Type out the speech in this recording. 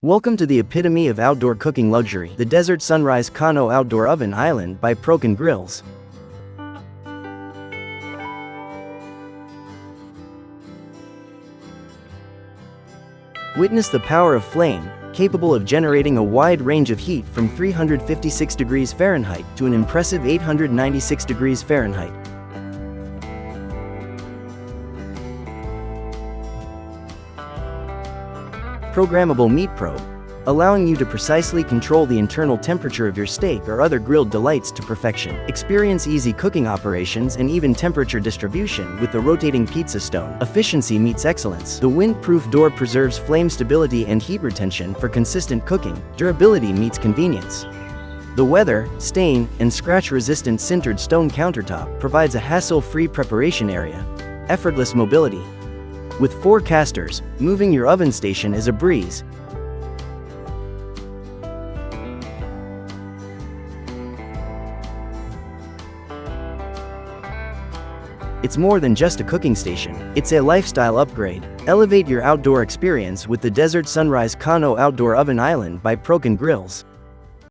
Welcome to the epitome of outdoor cooking luxury, the Desert Sunrise Kano Outdoor Oven Island by Prokan Grills. Witness the power of flame, capable of generating a wide range of heat from 356 degrees Fahrenheit to an impressive 896 degrees Fahrenheit. Programmable meat probe, allowing you to precisely control the internal temperature of your steak or other grilled delights to perfection. Experience easy cooking operations and even temperature distribution with the rotating pizza stone. Efficiency meets excellence. The wind-proof door preserves flame stability and heat retention for consistent cooking. Durability meets convenience. The weather, stain, and scratch-resistant sintered stone countertop provides a hassle-free preparation area. Effortless mobility. With 4 casters, moving your oven station is a breeze. It's more than just a cooking station, it's a lifestyle upgrade. Elevate your outdoor experience with the Desert Sunrise Kano Outdoor Oven Island by Prokan Grills.